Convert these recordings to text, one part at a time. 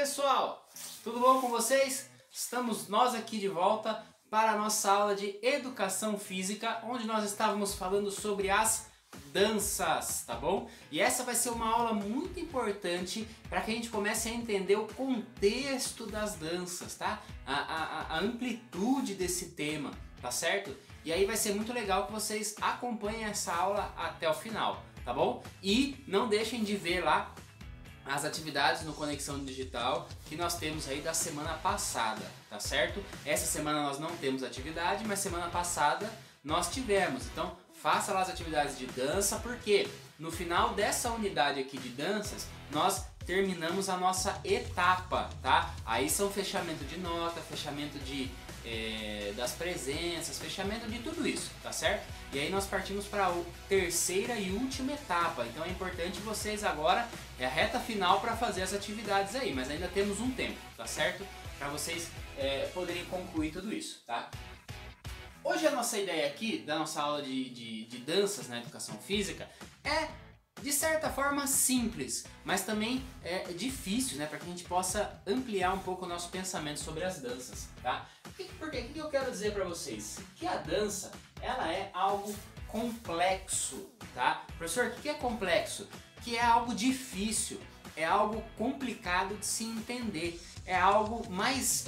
pessoal, tudo bom com vocês? Estamos nós aqui de volta para a nossa aula de Educação Física, onde nós estávamos falando sobre as danças, tá bom? E essa vai ser uma aula muito importante para que a gente comece a entender o contexto das danças, tá? A amplitude desse tema, tá certo? E aí vai ser muito legal que vocês acompanhem essa aula até o final, tá bom? E não deixem de ver lá as atividades no Conexão Digital que nós temos aí da semana passada, tá certo? Essa semana nós não temos atividade, mas semana passada nós tivemos. Então faça lá as atividades de dança, porque no final dessa unidade aqui de danças nós terminamos a nossa etapa, tá? Aí são fechamento de nota, fechamento das presenças, fechamento de tudo isso, tá certo? E aí nós partimos para a terceira e última etapa, então é importante vocês agora, é a reta final para fazer as atividades aí, mas ainda temos um tempo, tá certo? Para vocês poderem concluir tudo isso, tá? Hoje a nossa ideia aqui, da nossa aula de danças na Educação Física, é de certa forma simples, mas também é difícil, né, para que a gente possa ampliar um pouco o nosso pensamento sobre as danças, tá? Por quê? O que eu quero dizer para vocês? Que a dança, ela é algo complexo, tá? Professor, o que é complexo? Que é algo difícil, é algo complicado de se entender, é algo mais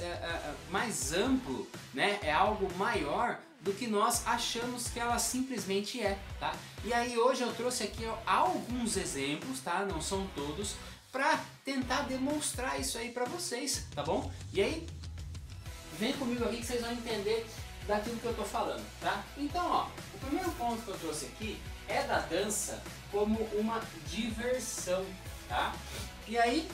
amplo, né? É algo maior do que nós achamos que ela simplesmente é, tá? E aí hoje eu trouxe aqui alguns exemplos, tá? Não são todos, para tentar demonstrar isso aí para vocês, tá bom? E aí, vem comigo aqui que vocês vão entender daquilo que eu tô falando, tá? Então, ó, o primeiro ponto que eu trouxe aqui é da dança como uma diversão, tá? E aí,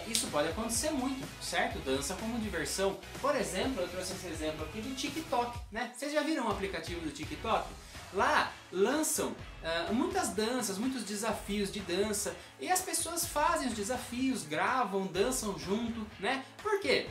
isso pode acontecer muito, certo? Dança como diversão. Por exemplo, eu trouxe esse exemplo aqui do TikTok, né? Vocês já viram o aplicativo do TikTok? Lá lançam muitas danças, muitos desafios de dança e as pessoas fazem os desafios, gravam, dançam junto, né? Por quê?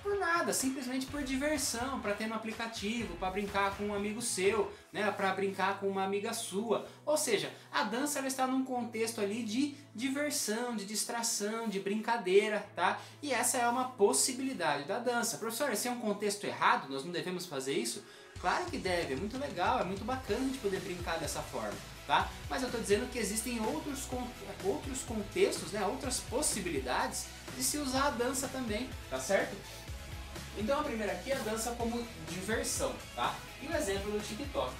Por nada, simplesmente por diversão, para ter no aplicativo, para brincar com um amigo seu, né, para brincar com uma amiga sua. Ou seja, a dança ela está num contexto ali de diversão, de distração, de brincadeira, tá? E essa é uma possibilidade da dança. Professor, esse é um contexto errado? Nós não devemos fazer isso? Claro que deve, é muito legal, é muito bacana a gente poder brincar dessa forma, tá? Mas eu estou dizendo que existem outros contextos, né, outras possibilidades de se usar a dança também, tá certo? Então a primeira aqui é a dança como diversão, tá? E o exemplo do TikTok.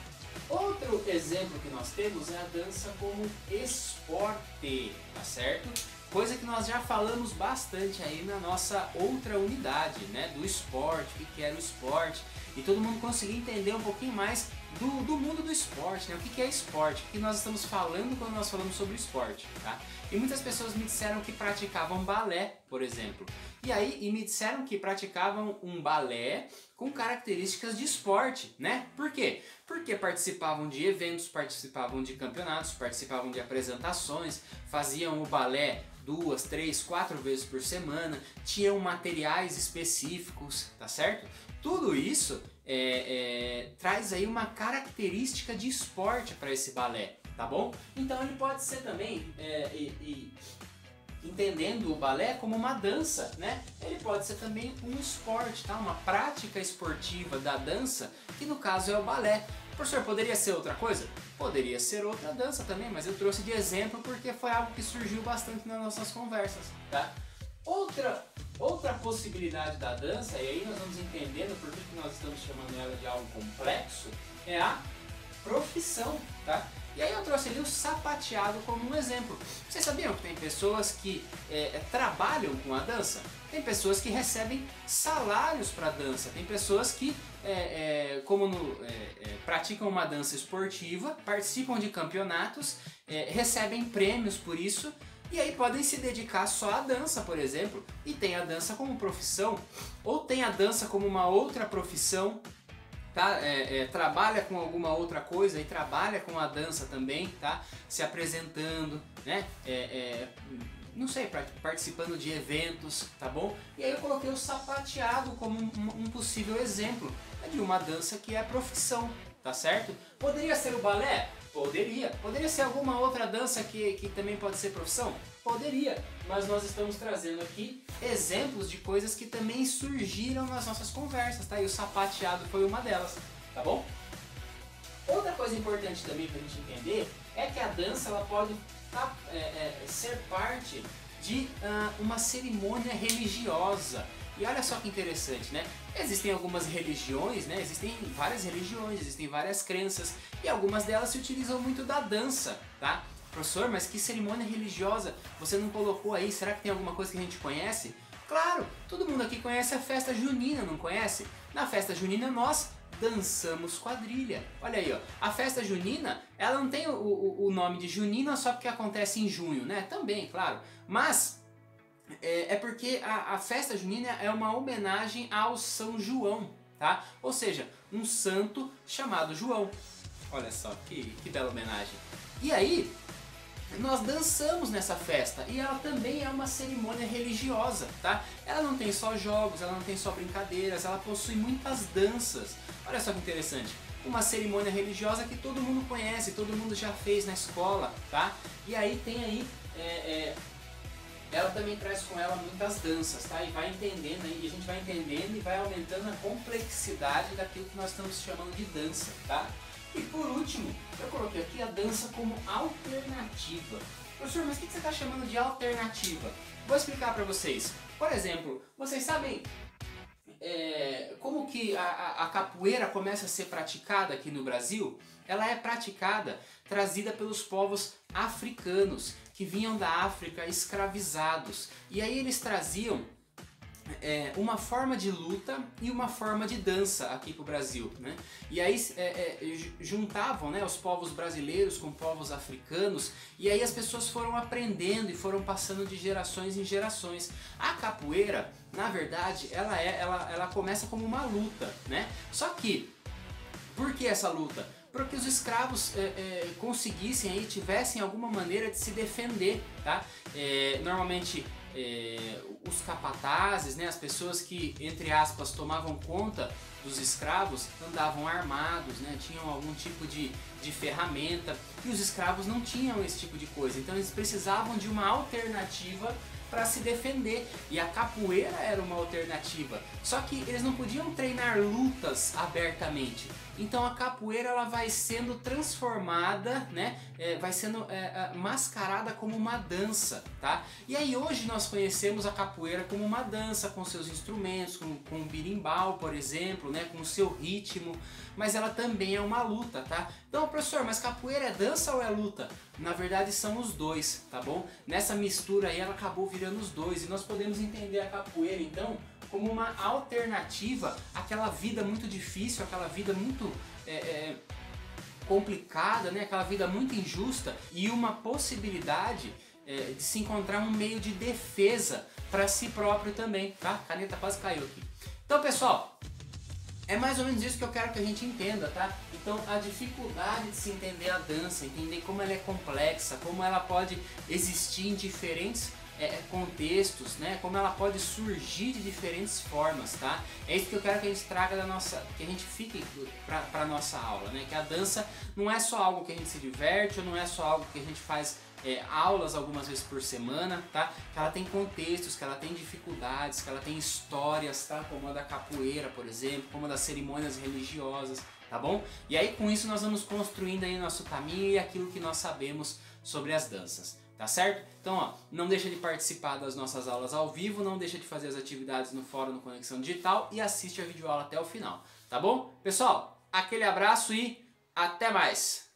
Outro exemplo que nós temos é a dança como esporte, tá certo? Coisa que nós já falamos bastante aí na nossa outra unidade, né? Do esporte, o que era o esporte. E todo mundo conseguir entender um pouquinho mais do mundo do esporte, né? O que é esporte, o que nós estamos falando quando nós falamos sobre esporte, tá? E muitas pessoas me disseram que praticavam balé, por exemplo. E me disseram que praticavam um balé com características de esporte, né? Por quê? Porque participavam de eventos, participavam de campeonatos, participavam de apresentações, faziam o balé 2, 3, 4 vezes por semana, tinham materiais específicos, tá certo? Tudo isso traz aí uma característica de esporte para esse balé, tá bom? Então ele pode ser também, entendendo o balé como uma dança, né? Ele pode ser também um esporte, tá? Uma prática esportiva da dança, que no caso é o balé. Professor, poderia ser outra coisa? Poderia ser outra dança também, mas eu trouxe de exemplo porque foi algo que surgiu bastante nas nossas conversas, tá? Outra possibilidade da dança, e aí nós vamos entendendo por que nós estamos chamando ela de algo complexo, é a profissão, tá? E aí eu trouxe ali o sapateado como um exemplo. Vocês sabiam que tem pessoas que trabalham com a dança? Tem pessoas que recebem salários para dança, tem pessoas que praticam uma dança esportiva, participam de campeonatos, recebem prêmios por isso, e aí podem se dedicar só à dança, por exemplo, e tem a dança como profissão, ou tem a dança como uma outra profissão, tá? Trabalha com alguma outra coisa e trabalha com a dança também, tá? Se apresentando, né? Não sei, participando de eventos, tá bom? E aí eu coloquei o sapateado como um possível exemplo de uma dança que é profissão, tá certo? Poderia ser o balé? Poderia. Poderia ser alguma outra dança que também pode ser profissão? Poderia, mas nós estamos trazendo aqui exemplos de coisas que também surgiram nas nossas conversas, tá? E o sapateado foi uma delas, tá bom? Outra coisa importante também para a gente entender é que a dança ela pode ser parte de uma cerimônia religiosa. E olha só que interessante, né? Existem algumas religiões, né? Existem várias religiões, existem várias crenças e algumas delas se utilizam muito da dança, tá? Professor, mas que cerimônia religiosa você não colocou aí? Será que tem alguma coisa que a gente conhece? Claro, todo mundo aqui conhece a festa junina, não conhece? Na festa junina nós dançamos quadrilha. Olha aí, ó. A festa junina, ela não tem o nome de junina só porque acontece em junho, né? Também, claro. Mas é porque a festa junina é uma homenagem ao São João, tá? Ou seja, um santo chamado João. Olha só, que bela homenagem. E aí, nós dançamos nessa festa e ela também é uma cerimônia religiosa, tá? Ela não tem só jogos, ela não tem só brincadeiras, ela possui muitas danças. Olha só que interessante, uma cerimônia religiosa que todo mundo conhece, todo mundo já fez na escola, tá? E aí tem aí, ela também traz com ela muitas danças, tá? E vai entendendo aí, e a gente vai entendendo e vai aumentando a complexidade daquilo que nós estamos chamando de dança, tá? E por último, eu coloquei aqui a dança como alternativa. Professor, mas o que você está chamando de alternativa? Vou explicar para vocês. Por exemplo, vocês sabem como que a capoeira começa a ser praticada aqui no Brasil? Ela é praticada, trazida pelos povos africanos, que vinham da África escravizados. E aí eles traziam uma forma de luta e uma forma de dança aqui para o Brasil, né? E aí juntavam, né, os povos brasileiros com povos africanos e aí as pessoas foram aprendendo e foram passando de gerações em gerações. A capoeira, na verdade, ela começa como uma luta, né? Só que, por que essa luta? Porque os escravos conseguissem aí, tivessem alguma maneira de se defender, tá? Normalmente os capatazes, né, as pessoas que, entre aspas, tomavam conta dos escravos, andavam armados, né, tinham algum tipo de ferramenta, e os escravos não tinham esse tipo de coisa, então eles precisavam de uma alternativa para se defender, e a capoeira era uma alternativa, só que eles não podiam treinar lutas abertamente, então a capoeira ela vai sendo transformada, né, vai sendo mascarada como uma dança, tá? E aí hoje nós conhecemos a capoeira como uma dança, com seus instrumentos, com o birimbau, por exemplo, né, com o seu ritmo, mas ela também é uma luta, tá? Então, professor, mas capoeira é dança ou é luta? Na verdade são os dois, tá bom? Nessa mistura aí ela acabou virando os dois, e nós podemos entender a capoeira então como uma alternativa àquela vida muito difícil, aquela vida muito complicada, né? Aquela vida muito injusta, e uma possibilidade de se encontrar um meio de defesa para si próprio também, tá? A caneta quase caiu aqui. Então, pessoal, é mais ou menos isso que eu quero que a gente entenda, tá? Então, a dificuldade de se entender a dança, entender como ela é complexa, como ela pode existir em diferentes contextos, né? Como ela pode surgir de diferentes formas, tá? É isso que eu quero que a gente traga que a gente fique para nossa aula, né? Que a dança não é só algo que a gente se diverte, ou não é só algo que a gente faz aulas algumas vezes por semana, tá? Que ela tem contextos, que ela tem dificuldades, que ela tem histórias, tá? Como a da capoeira, por exemplo, como a das cerimônias religiosas, tá bom? E aí com isso nós vamos construindo aí nosso caminho e aquilo que nós sabemos sobre as danças, tá certo? Então, ó, não deixa de participar das nossas aulas ao vivo, não deixa de fazer as atividades no fórum no Conexão Digital e assiste a videoaula até o final, tá bom? Pessoal, aquele abraço e até mais!